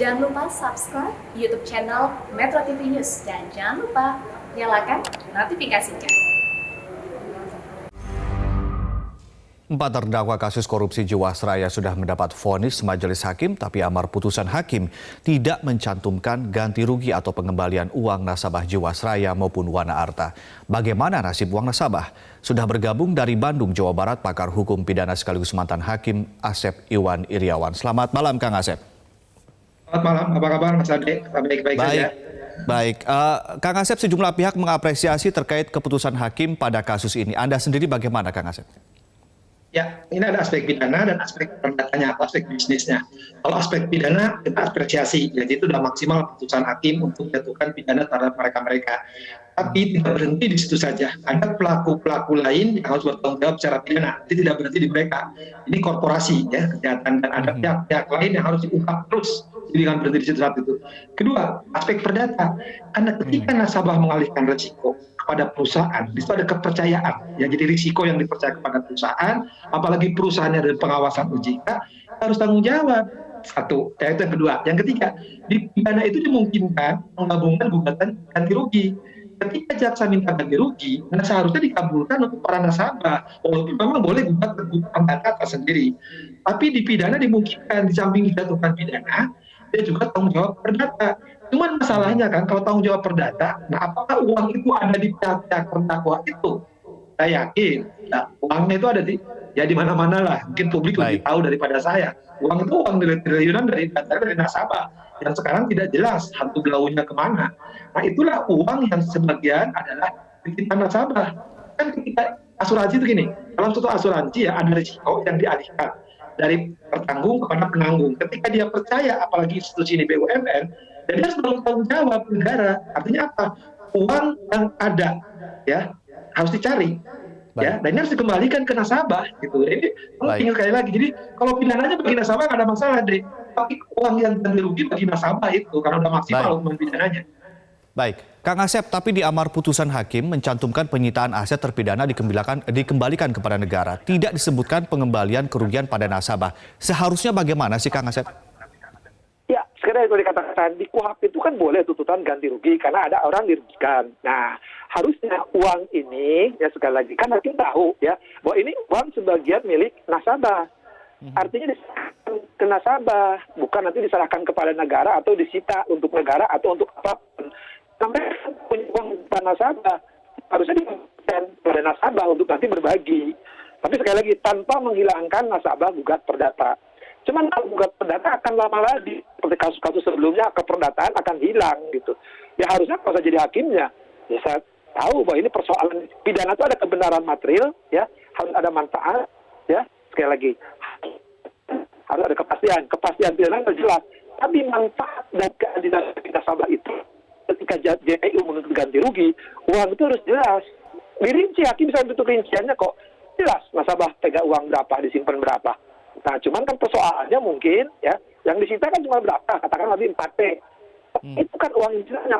Jangan lupa subscribe YouTube channel Metro TV News dan jangan lupa nyalakan notifikasinya. Empat terdakwa kasus korupsi Jiwasraya sudah mendapat vonis majelis hakim, tapi amar putusan hakim tidak mencantumkan ganti rugi atau pengembalian uang nasabah Jiwasraya maupun Wana Arta. Bagaimana nasib uang nasabah? Sudah bergabung dari Bandung, Jawa Barat, pakar hukum pidana sekaligus mantan hakim Asep Iwan Iriawan. Selamat malam, Kang Asep. Selamat malam, apa kabar Mas Ade? Baik-baik saja. Baik, Kang Asep, sejumlah pihak mengapresiasi terkait keputusan hakim pada kasus ini. Anda sendiri bagaimana, Kang Asep? Ya, ini ada aspek pidana dan aspek perdatanya atau aspek bisnisnya. Kalau aspek pidana kita apresiasi, jadi itu sudah maksimal keputusan hakim untuk menjatuhkan pidana terhadap mereka-mereka. Tapi tidak berhenti di situ saja. Ada pelaku-pelaku lain yang harus bertanggung jawab secara pidana. Jadi tidak berhenti di mereka. Ini korporasi ya kejahatan, dan ada pihak-pihak lain yang harus diungkap terus. Jadi jangan berhenti di situ saat itu. Kedua, aspek perdata. Karena ketika nasabah mengalihkan risiko kepada perusahaan, di situ ada kepercayaan. Ya, jadi risiko yang dipercaya kepada perusahaan, apalagi perusahaannya dari pengawasan OJK, harus tanggung jawab. Satu, ya itu yang kedua. Yang ketiga, di pidana itu dimungkinkan menggabungkan gugatan ganti rugi. Ketika jaksa minta ganti rugi, seharusnya dikabulkan untuk para nasabah. Walaupun memang boleh gugatan data sendiri. Tapi di pidana dimungkinkan, di samping dijatuhkan pidana, dia juga tanggung jawab perdata. Cuman masalahnya kan, kalau tanggung jawab perdata, nah apakah uang itu ada di pihak-pihak terdakwa itu? Saya yakin, nah, uangnya itu ada di mana-mana lah. Mungkin publik lebih tahu daripada saya. Uang itu uang triliunan dari nasabah yang sekarang tidak jelas hantu belaunya kemana. Nah itulah uang yang sebagian adalah titipan nasabah. Kan ketika asuransi itu gini, dalam suatu asuransi ya ada risiko yang dialihkan dari tertanggung kepada penanggung. Ketika dia percaya, apalagi institusi ini BUMN, dan dia harus bertanggung jawab negara. Artinya apa? Uang yang ada ya harus dicari. Ya, dan ini harus dikembalikan ke nasabah gitu. Ini tinggal sekali lagi. Jadi kalau pidananya bagi nasabah nggak ada masalah deh. Tapi uang yang ganti rugi bagi nasabah itu karena udah maksimal hukuman pidananya. Baik, Kang Asep, tapi di amar putusan hakim mencantumkan penyitaan aset terpidana dikembalikan kepada negara. Tidak disebutkan pengembalian kerugian pada nasabah. Seharusnya bagaimana sih, Kang Asep? Ya, sekarang kalau dikatakan di KUHP itu kan boleh tuntutan ganti rugi karena ada orang dirugikan. Nah, harusnya uang ini, ya sekali lagi, kan hakim tahu ya, bahwa ini uang sebagian milik nasabah. Artinya diserahkan ke nasabah, bukan nanti diserahkan kepada negara atau disita untuk negara atau untuk apapun. Sampai punya uang kepada nasabah, harusnya diberikan kepada nasabah untuk nanti berbagi. Tapi sekali lagi, tanpa menghilangkan nasabah gugat perdata. Cuman kalau gugat perdata akan lama lagi, seperti kasus-kasus sebelumnya, keperdataan akan hilang gitu. Ya harusnya kalau saya jadi hakimnya, ya saya tahu bahwa ini persoalan pidana itu ada kebenaran material, ya harus ada manfaat, ya sekali lagi harus ada kepastian pidana itu jelas. Tapi manfaat dan keadilan nasabah itu, ketika JPU menuntut ganti rugi, uang itu harus jelas. Dirinci, hakim bisa bentuk rinciannya kok. Jelas nasabah pegang uang berapa, disimpan berapa. Nah, cuman kan persoalannya mungkin ya, yang disita kan cuma berapa, katakan lebih 4T. Itu kan uang yang jelasnya.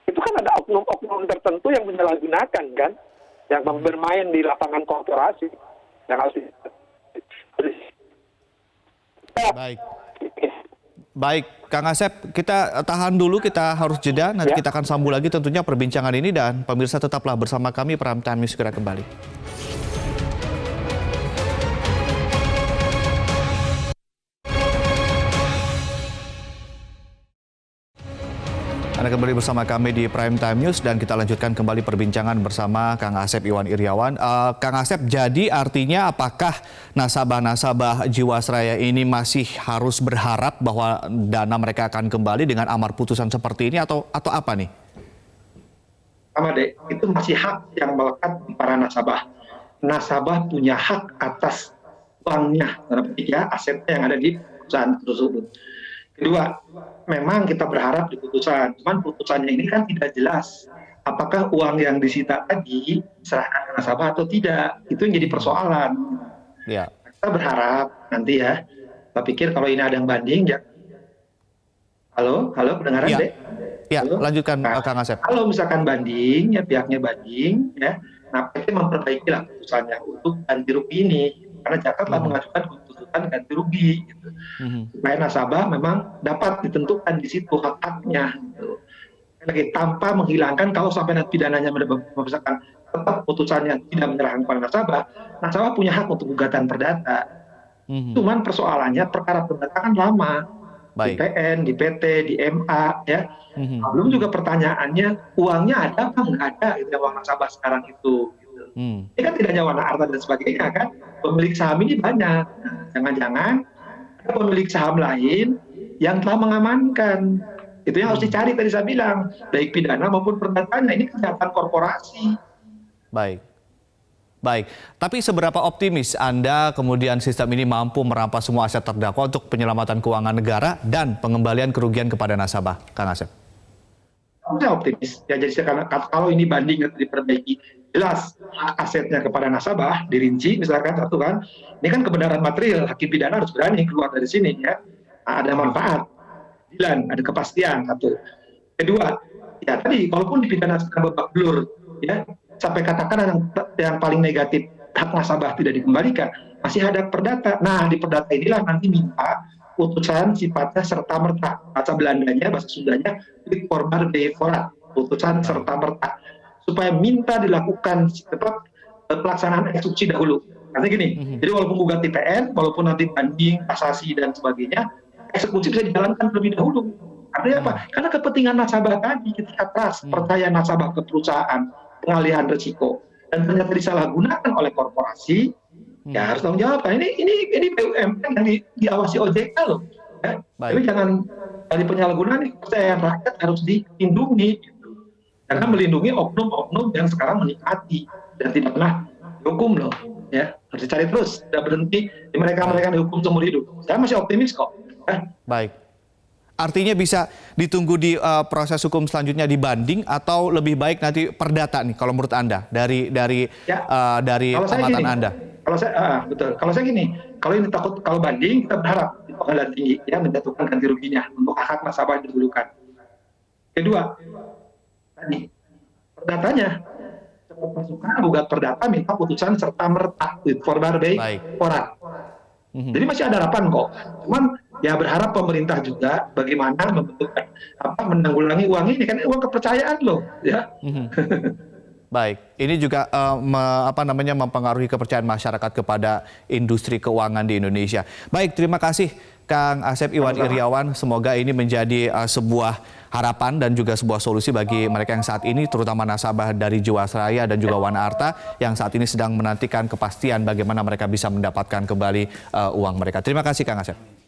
Itu kan ada oknum-oknum tertentu yang menyalahgunakan kan, yang bermain di lapangan korporasi, yang harus Baik, Kang Asep, kita tahan dulu, kita harus jeda. Nanti kita akan sambung lagi tentunya perbincangan ini, dan pemirsa tetaplah bersama kami, Prime Time News segera kembali. Anda kembali bersama kami di Prime Time News dan kita lanjutkan kembali perbincangan bersama Kang Asep Iwan Iriawan. Kang Asep, jadi artinya apakah nasabah-nasabah Jiwasraya ini masih harus berharap bahwa dana mereka akan kembali dengan amar putusan seperti ini atau apa nih? Sama deh, itu masih hak yang melekat di para nasabah. Nasabah punya hak atas uangnya, ya, asetnya yang ada di perusahaan tersebut. Kedua, memang kita berharap di putusan, cuman putusannya ini kan tidak jelas. Apakah uang yang disita tadi diserahkan ke nasabah atau tidak? Itu yang jadi persoalan. Ya. Kita berharap nanti ya, saya pikir kalau ini ada yang banding, ya. Halo, kedengaran ya. deh? Ya, halo? lanjutkan Kang Asep. Kalau misalkan banding, ya pihaknya banding, ya, nah PT memperbaikilah putusannya untuk ganti rugi ini, karena Jakarta telah mengajukan tuntutan menentukan ganti rugi, gitu. Supaya nasabah memang dapat ditentukan di situ hak-haknya. Gitu. Lagi tanpa menghilangkan kalau sampai nanti pidananya misalkan tetap putusannya tidak menyerahkan kepada nasabah, nasabah punya hak untuk gugatan perdata. Cuman persoalannya perkara perdata kan lama. Di Baik. PN, di PT, di MA, ya. Belum juga pertanyaannya uangnya ada apa nggak ada gitu, uang nasabah sekarang itu. Gitu. Ini kan tidak hanya warna harta dan sebagainya kan. Pemilik saham ini banyak. Jangan-jangan ada pemilik saham lain yang telah mengamankan. Itu yang harus dicari tadi saya bilang, baik pidana maupun perdatanya. Ini kejahatan korporasi. Baik. Baik, tapi seberapa optimis Anda kemudian sistem ini mampu merampas semua aset terdakwa untuk penyelamatan keuangan negara dan pengembalian kerugian kepada nasabah, Kang Asep? Saya optimis. Ya, jadi kalau ini banding atau diperbaiki, jelas hak asetnya kepada nasabah dirinci, misalkan satu kan, ini kan kebenaran material, hakim pidana harus berani keluar dari sini ya. Ada manfaat, ada kepastian satu. Kedua, ya tadi walaupun dipidana sekarang babak belur, ya sampai katakan yang paling negatif hak nasabah tidak dikembalikan, masih ada perdata. Nah di perdata inilah nanti minta putusan sifatnya serta merta, bahasa Belandanya, bahasa Sundanya formal bevorat, putusan serta merta, supaya minta dilakukan pelaksanaan eksekusi dahulu. Artinya gini, jadi walaupun gugat di PN, walaupun nanti banding, kasasi dan sebagainya, eksekusi bisa dijalankan terlebih dahulu. Artinya apa? Karena kepentingan nasabah tadi, ketika trust, percaya nasabah ke perusahaan, pengalihan risiko, dan ternyata disalahgunakan oleh korporasi, ya harus tanggung jawab. Ini BUMN yang diawasi OJK loh. Ya. Tapi jangan dari penyalahgunaan kepercayaan rakyat harus dilindungi, gitu. Karena melindungi oknum-oknum yang sekarang menikmati dan tidak pernah dihukum loh. Ya harus dicari terus, tidak berhenti di mereka-mereka dihukum seumur hidup. Saya masih optimis kok. Baik. Artinya bisa ditunggu di proses hukum selanjutnya dibanding atau lebih baik nanti perdata nih kalau menurut Anda dari pengamatan Anda? Betul. Kalau saya gini, kalau ini kalau banding kita berharap di pengadilan tinggi ya menjatuhkan ganti ruginya untuk hak nasabah didahulukan. Kedua, tadi perdatanya cepat masukkan gugat perdata minta putusan serta merta formal bevorat. Jadi masih ada harapan kok. Cuman ya berharap pemerintah juga bagaimana membentukkan menanggulangi uang ini kan uang kepercayaan loh ya. Baik, ini juga mempengaruhi kepercayaan masyarakat kepada industri keuangan di Indonesia. Baik, terima kasih Kang Asep Iwan Iryawan. Semoga ini menjadi sebuah harapan dan juga sebuah solusi bagi mereka yang saat ini, terutama nasabah dari Jiwasraya dan juga Wana Arta yang saat ini sedang menantikan kepastian bagaimana mereka bisa mendapatkan kembali uang mereka. Terima kasih Kang Asep.